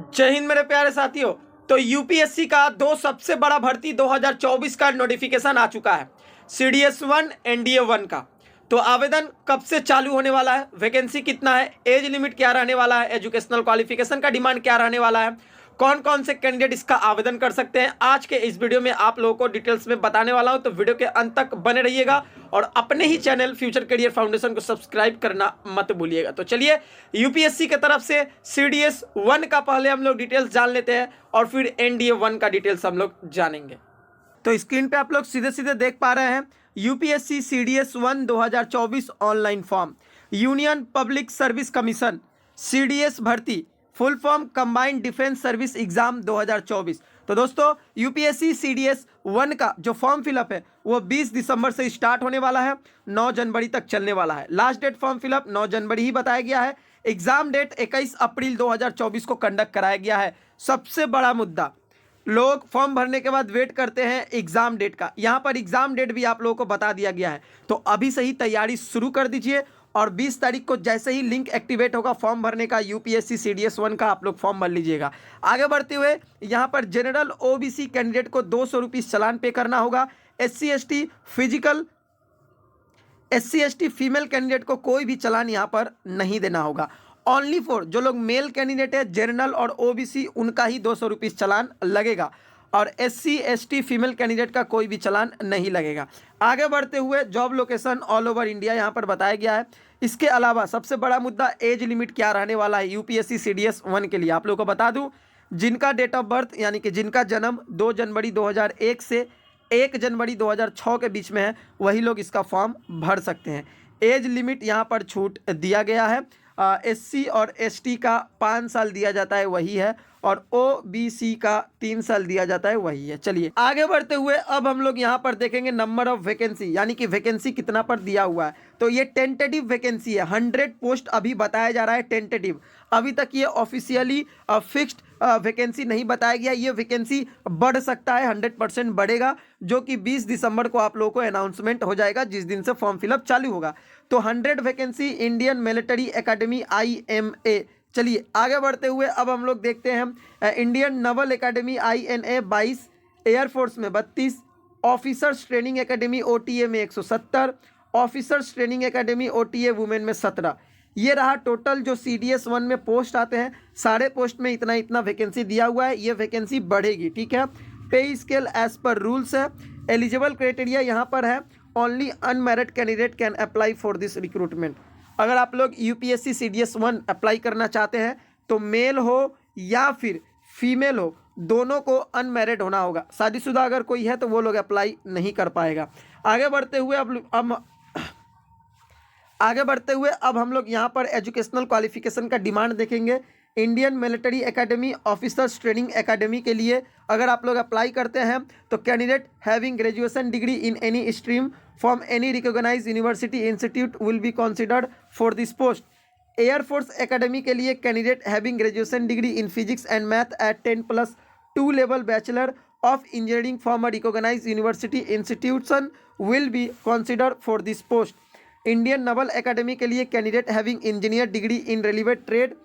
जय हिंद मेरे प्यारे साथियों। तो यूपीएससी का दो सबसे बड़ा भर्ती 2024 का नोटिफिकेशन आ चुका है, सीडीएस 1 एनडीए 1 का। तो आवेदन कब से चालू होने वाला है, वैकेंसी कितना है, एज लिमिट क्या रहने वाला है, एजुकेशनल क्वालिफिकेशन का डिमांड क्या रहने वाला है, कौन कौन से कैंडिडेट इसका आवेदन कर सकते हैं, आज के इस वीडियो में आप लोगों को डिटेल्स में बताने वाला हूं। तो वीडियो के अंत तक बने रहिएगा और अपने ही चैनल फ्यूचर करियर फाउंडेशन को सब्सक्राइब करना मत भूलिएगा। तो चलिए यूपीएससी की तरफ से सीडीएस 1 का पहले हम लोग डिटेल्स जान लेते हैं और फिर एनडीए 1 का डिटेल्स हम लोग जानेंगे। तो स्क्रीन पे आप लोग सीधे सीधे देख पा रहे हैं UPSC CDS 1 2024 online form, union public service commission CDS भर्ती, full form combined defence service exam 2024। तो दोस्तों यूपीएससी सीडीएस 1 का जो फॉर्म फिलअप है वो 20 दिसंबर से स्टार्ट होने वाला है, 9 जनवरी तक चलने वाला है। लास्ट डेट फॉर्म फिलअप 9 जनवरी ही बताया गया है। एग्जाम डेट 21 अप्रैल 2024 को कंडक्ट कराया गया है। सबसे बड़ा मुद्दा, लोग फॉर्म भरने के बाद वेट करते हैं एग्जाम डेट का, यहाँ पर एग्जाम डेट भी आप लोगों को बता दिया गया है। तो अभी से ही तैयारी शुरू कर दीजिए और 20 तारीख को जैसे ही लिंक एक्टिवेट होगा फॉर्म भरने का यूपीएससी सीडीएस 1 का, आप लोग फॉर्म भर लीजिएगा। आगे बढ़ते हुए यहाँ पर जनरल ओबीसी कैंडिडेट को 200 रुपीज़ चालान पे करना होगा। एससी एसटी फीमेल कैंडिडेट को कोई भी चालान यहाँ पर नहीं देना होगा। ओनली फॉर जो लोग मेल कैंडिडेट है जनरल और ओबीसी, उनका ही 200 रुपीज़ चालान लगेगा और एससी एसटी फीमेल कैंडिडेट का कोई भी चालान नहीं लगेगा। आगे बढ़ते हुए job location all over India यहाँ पर बताया गया है। इसके अलावा सबसे बड़ा मुद्दा एज लिमिट क्या रहने वाला है यूपीएससी सीडीएस 1 के लिए। आप लोगों को बता दूं, जिनका डेट ऑफ बर्थ यानी कि जिनका जन्म 2 जनवरी 2001 से 1 जनवरी 2006 के बीच में है, वही लोग इसका फॉर्म भर सकते हैं। एज लिमिट यहाँ पर छूट दिया गया है। एससी और एसटी का 5 साल दिया जाता है, वही है, और ओबीसी का 3 साल दिया जाता है, वही है। चलिए आगे बढ़ते हुए अब हम लोग यहाँ पर देखेंगे नंबर ऑफ वैकेंसी, यानी कि वैकेंसी कितना पर दिया हुआ है। तो ये टेंटेटिव वैकेंसी है, 100 पोस्ट अभी बताया जा रहा है टेंटेटिव। अभी तक ये ऑफिशियली फिक्स्ड वैकेंसी नहीं बताया गया। ये वैकेंसी बढ़ सकता है, 100% बढ़ेगा, जो कि 20 दिसंबर को आप लोगों को अनाउंसमेंट हो जाएगा, जिस दिन से फॉर्म फिलअप चालू होगा। तो 100 vacancy Indian military academy IMA। चलिए आगे बढ़ते हुए अब हम लोग देखते हैं Indian Naval academy INA 22, air force में 32, ऑफिसर्स ट्रेनिंग एकेडमी OTA में 170, officers training academy OTA women में 17। ये रहा टोटल जो CDS 1 में पोस्ट आते हैं। सारे पोस्ट में इतना इतना वैकेंसी दिया हुआ है, ये वैकेंसी बढ़ेगी, ठीक है। Pay scale as per rules है। एलिजिबल क्राइटेरिया यहाँ पर है, only unmarried candidate can apply for this recruitment. अगर आप लोग यूपीएससी सीडीएस 1 अप्लाई करना चाहते हैं तो मेल हो या फिर फीमेल हो, दोनों को अनमैरिड होना होगा। शादीशुदा अगर कोई है तो वो लोग अप्लाई नहीं कर पाएगा। आगे बढ़ते हुए अब हम लोग यहाँ पर एजुकेशनल क्वालिफिकेशन का डिमांड देखेंगे। Indian military academy officers training academy के लिए अगर आप लोग अप्लाई करते हैं तो candidate having graduation degree in any stream from any recognized university institute will be considered for this post. Air force academy के लिए candidate having graduation degree in physics and math at 10+2 level bachelor of engineering from a recognized university institution will be considered for this post. Indian Naval academy के लिए candidate having engineer degree in relevant trade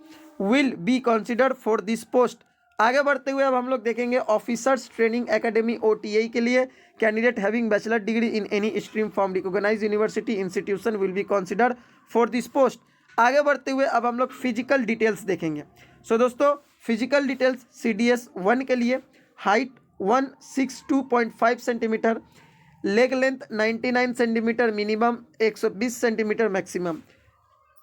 will be considered for this post. आगे बढ़ते हुए अब हम लोग देखेंगे officers training academy OTA के लिए candidate having bachelor degree in any stream from recognized university institution will be considered for this post. आगे बढ़ते हुए अब हम लोग फिजिकल डिटेल्स देखेंगे। सो दोस्तों फिजिकल डिटेल्स CDS 1 के लिए height 162.5 centimetre, leg length 99 centimetre minimum, 120 centimetre maximum,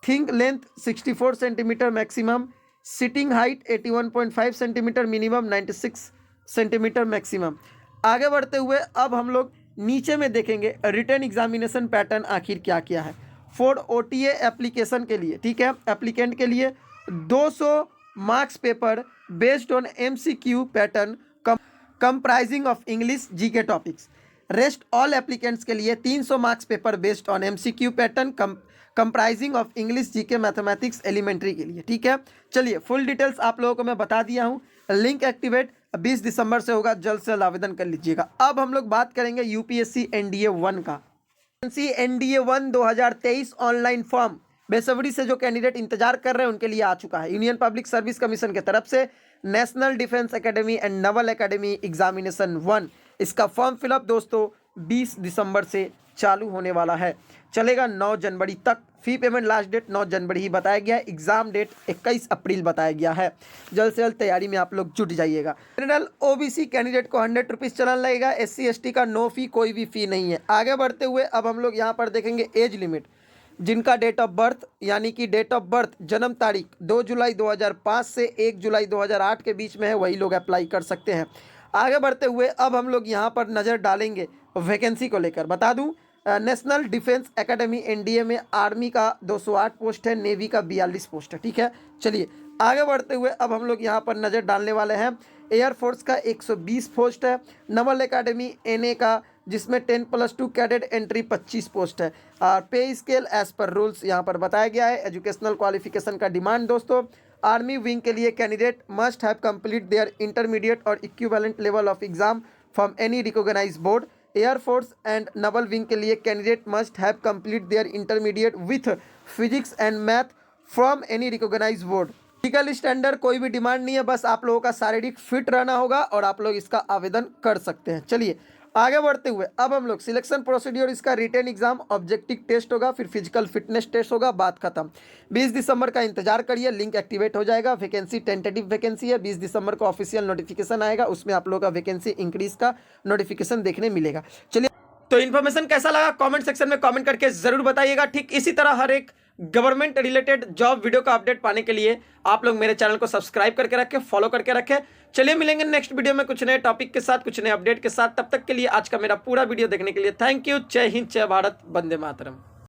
thing length 64 centimetre maximum, sitting height 81.5 centimetre minimum, 96 centimetre maximum. आगे बढ़ते हुए अब हम लोग नीचे में देखेंगे रिटन एग्जामिनेशन पैटर्न आखिर क्या क्या है फॉर OTA एप्लीकेशन के लिए, ठीक है। एप्लीकेंट के लिए 200 marks paper based on MCQ pattern comprising of English GK topics. Rest all applicants के लिए 300 marks paper based on MCQ pattern comprising of English GK mathematics elementary के लिए, ठीक है। चलिए फुल डिटेल्स आप लोगों को मैं बता दिया हूँ। लिंक एक्टिवेट 20 दिसंबर से होगा, जल्द से जल्द आवेदन कर लीजिएगा। अब हम लोग बात करेंगे यूपीएससी एनडीए 1 का। एनडीए 1 2023 ऑनलाइन फॉर्म बेसब्री से जो कैंडिडेट इंतजार कर रहे हैं उनके लिए आ चुका है। यूनियन पब्लिक सर्विस कमीशन की तरफ से national defence academy and Naval academy examination 1, इसका फॉर्म फिलअप दोस्तों 20 दिसंबर से चालू होने वाला है, चलेगा 9 जनवरी तक। फी पेमेंट लास्ट डेट 9 जनवरी ही बताया गया है, एग्जाम डेट 21 अप्रैल बताया गया है। जल्द से जल्द तैयारी में आप लोग जुट जाइएगा। जनरल ओबीसी कैंडिडेट को 100 रुपीज़ चालान लगेगा। SC ST का नो फी, कोई भी फी नहीं है। आगे बढ़ते हुए अब हम लोग यहाँ पर देखेंगे एज लिमिट। जिनका डेट ऑफ बर्थ यानी कि डेट ऑफ बर्थ जन्म तारीख 2 जुलाई 2005 से 1 जुलाई 2008 के बीच में है, वही लोग अप्लाई कर सकते हैं। आगे बढ़ते हुए अब हम लोग यहाँ पर नज़र डालेंगे वैकेंसी को लेकर। बता दूं, नेशनल डिफेंस एकेडमी NDA में आर्मी का 208 पोस्ट है, नेवी का 42 पोस्ट है। ठीक है, चलिए आगे बढ़ते हुए अब हम लोग यहाँ पर नज़र डालने वाले हैं एयरफोर्स का 120 पोस्ट है, नवल एकेडमी NA का जिसमें 10+2 कैडेट एंट्री 25 पोस्ट है। और पे स्केल एज पर रूल्स यहाँ पर बताया गया है। एजुकेशनल क्वालिफिकेशन का डिमांड दोस्तों, आर्मी विंग के लिए candidate must have complete their intermediate और equivalent level of exam from any recognise board. Air force and naval wing के लिए candidate must have complete their intermediate with physics and math from any recognise board. Physical standard कोई भी demand नहीं है, बस आप लोगों का शारीरिक फिट रहना होगा और आप लोग इसका आवेदन कर सकते हैं। चलिए आगे बढ़ते हुए अब हम लोग सिलेक्शन प्रोसीड्योर, इसका रिटन एग्जाम, ऑब्जेक्टिव टेस्ट होगा, फिर फिजिकल फिटनेस टेस्ट होगा, बात खत्म। 20 दिसंबर का इंतजार करिए, लिंक एक्टिवेट हो जाएगा। वैकेंसी टेंटेटिव वैकेंसी है, 20 दिसंबर को ऑफिशियल नोटिफिकेशन आएगा, उसमें आप लोगों का वैकेंसी इंक्रीज का नोटिफिकेशन देखने मिलेगा। चलिए, तो इन्फॉर्मेशन कैसा लगा कमेंट सेक्शन में कमेंट करके जरूर बताइएगा। ठीक इसी तरह हर एक गवर्नमेंट रिलेटेड जॉब वीडियो का अपडेट पाने के लिए आप लोग मेरे चैनल को सब्सक्राइब करके रखें, फॉलो करके रखें। चलिए मिलेंगे नेक्स्ट वीडियो में कुछ नए टॉपिक के साथ, कुछ नए अपडेट के साथ। तब तक के लिए आज का मेरा पूरा वीडियो देखने के लिए थैंक यू। जय हिंद, जय भारत, वंदे मातरम।